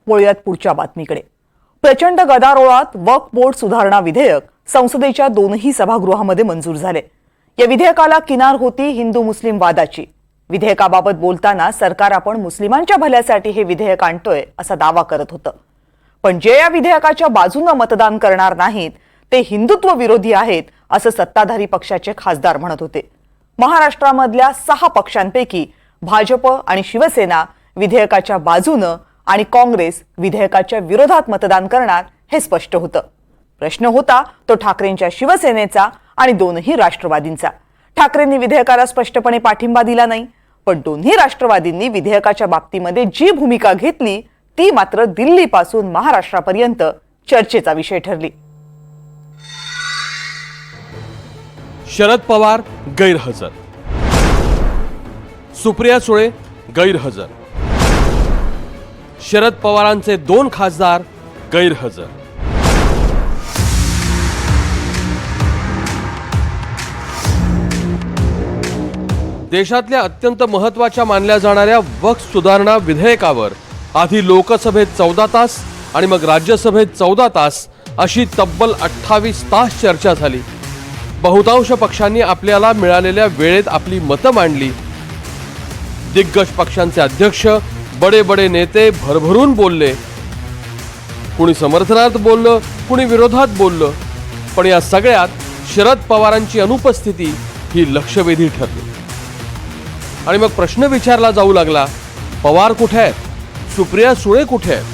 वळूयात पुढच्या बातमीकडे। प्रचंड गदारोळात वक्फ बोर्ड सुधारणा विधेयक संसदेच्या दोनही सभागृहामध्ये मंजूर झाले। या विधेयकाला किनार होती हिंदू मुस्लिम वादाची। विधेयकाबाबत बोलताना सरकार आपण मुस्लिमांच्या भल्यासाठी हे विधेयक आणतोय असा दावा करत होतं, पण जे या विधेयकाच्या बाजूने मतदान करणार नाहीत ते हिंदुत्व विरोधी आहेत असं सत्ताधारी पक्षाचे खासदार म्हणत होते। महाराष्ट्रामधल्या 6 पक्षांपैकी भाजप आणि शिवसेना विधेयकाच्या बाजूने आणि काँग्रेस विधेयकाच्या विरोधात मतदान करणार हे स्पष्ट होतं। प्रश्न होता तो ठाकरेंच्या शिवसेनेचा आणि दोन्ही राष्ट्रवादींचा। ठाकरेंनी विधेयकाला स्पष्टपणे पाठिंबा दिला नाही, पण दोन्ही राष्ट्रवादींनी विधेयकाच्या बाबतीमध्ये जी भूमिका घेतली ती मात्र दिल्लीपासून महाराष्ट्रापर्यंत चर्चेचा विषय ठरली। शरद पवार गैरहजर, सुप्रिया सुळे गैरहजर, शरद पवारांचे 2 खासदार गैरहजर। देशातल्या अत्यंत महत्त्वाच्या मानल्या जाणाऱ्या वक्फ सुधारणा विधेयकावर आधी लोकसभेत 14 तास आणि मग राज्यसभेत 14 तास अशी तब्बल 28 तास चर्चा झाली। बहुतांश पक्षांनी आपल्याला मिळालेल्या वेळेत आपली मतं मांडली। दिग्गज पक्षांचे अध्यक्ष, बडे बडे नेते भरभरून बोलले। कुणी समर्थनार्थ बोललं, कुणी विरोधात बोललं, पण या सगळ्यात शरद पवारांची अनुपस्थिती ही लक्षवेधी ठरली। आणि मग प्रश्न विचारला जाऊ लागला, पवार कुठे आहेत, सुप्रिया सुळे कुठे आहेत?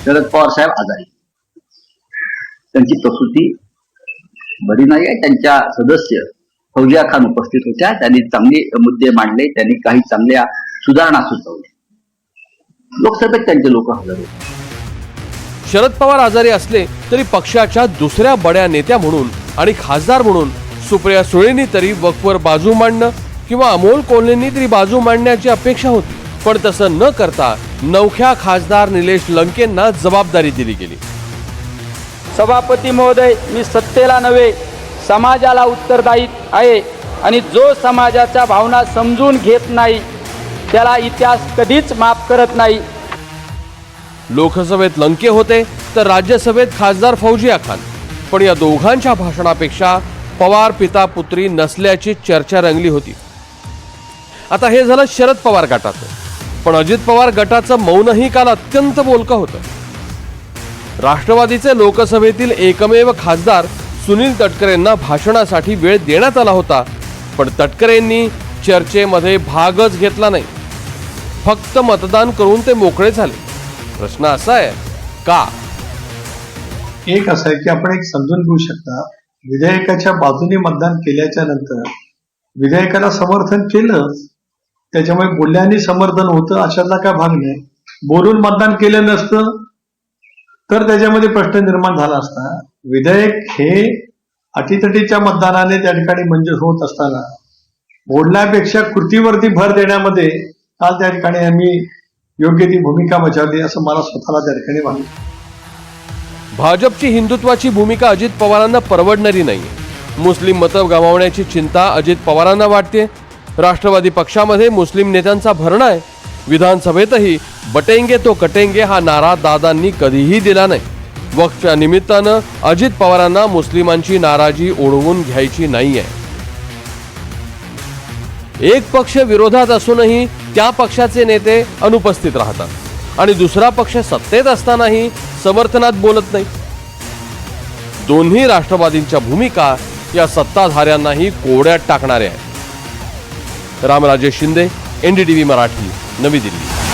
शरद पवार साहेब आजारी, त्यांची प्रकृती बरी नाही आहे। त्यांच्या सदस्य फौजिया खान उपस्थित होत्या, त्यांनी चांगले मुद्दे मांडले, त्यांनी काही चांगल्या सुधारणा सुचवल्या। लोकसभेत त्यांचे लोक हजर होते। शरद पवार आजारी असले तरी पक्षाच्या दुसऱ्या बड्या नेत्या म्हणून आणि खासदार म्हणून सुप्रिया सुळेंनी तरी वक्फवर बाजू मांडणं किंवा अमोल कोल्हेंनी तरी बाजू मांडण्याची अपेक्षा होती, पण तसं न करता नवख्या खासदार निलेश लंकेंना जबाबदारी दिली गेली। सभापती महोदय, मी सत्तेला नव्हे समाजाला उत्तरदायी आहे आणि जो समाजाच्या भावना समजून घेत नाही त्याला इतिहास कधीच माफ करत नाही। लोकसभेत लंके होते तर राज्यसभेत खासदार फौजिया खान, पण या दोघांच्या भाषणापेक्षा पवार पिता पुत्री नसल्याची चर्चा रंगली होती। आता हे झालं शरद पवार गटाचं, पण अजित पवार गटाचं मौनही काल अत्यंत बोलकं होतं। राष्ट्रवादीचे लोकसभेतील एकमेव खासदार सुनील तटकरेंना भाषणासाठी वेळ देण्यात आला होता, पण तटकरेंनी चर्चेमध्ये भागच घेतला नाही। फक्त मतदान करून ते मोकळे झाले। प्रश्न असा आहे, का? एक असं आहे की आपण एक समजून घेऊ शकता, विधेयकाच्या बाजूने मतदान केल्याच्या नंतर विधेयकाला समर्थन केलं, त्याच्यामुळे बोलल्याने समर्थन होतं अशातला काय भाग नाही। बोलून मतदान केलं नसतं तर त्याच्यामध्ये प्रश्न निर्माण झाला असता। विधेयक हे अटीतटीच्या मतदानाने त्या ठिकाणी मंजूर होत असताना बोलण्यापेक्षा कृतीवरती भर देण्यामध्ये काल त्या ठिकाणी आम्ही योग्य ती भूमिका बजावली असं मला स्वतःला त्या ठिकाणी वाटतं। भाजपची हिंदुत्वाची भूमिका अजित पवारांना परवडणारी नाही। मुस्लिम मतं गमावण्याची चिंता अजित पवारांना वाटते। राष्ट्रवादी पक्षामध्ये मुस्लिम नेत्यांचा भरणा आहे। विधानसभेतही बटेंगे तो कटेंगे हा नारा दादांनी कधीही दिला नाही। वक्फच्या निमित्तानं अजित पवारांना मुस्लिमांची नाराजी ओढवून घ्यायची नाहीये। एक पक्ष विरोधात असूनही त्या पक्षाचे नेते अनुपस्थित राहतात आणि दुसरा पक्ष सत्तेत असतानाही समर्थनात बोलत नाही। दोन्ही राष्ट्रवादींच्या भूमिका या सत्ताधाऱ्यांनाही कोड्यात टाकणाऱ्या आहेत। रामराजेश शिंदे, NDTV मराठी, नवी दिल्ली।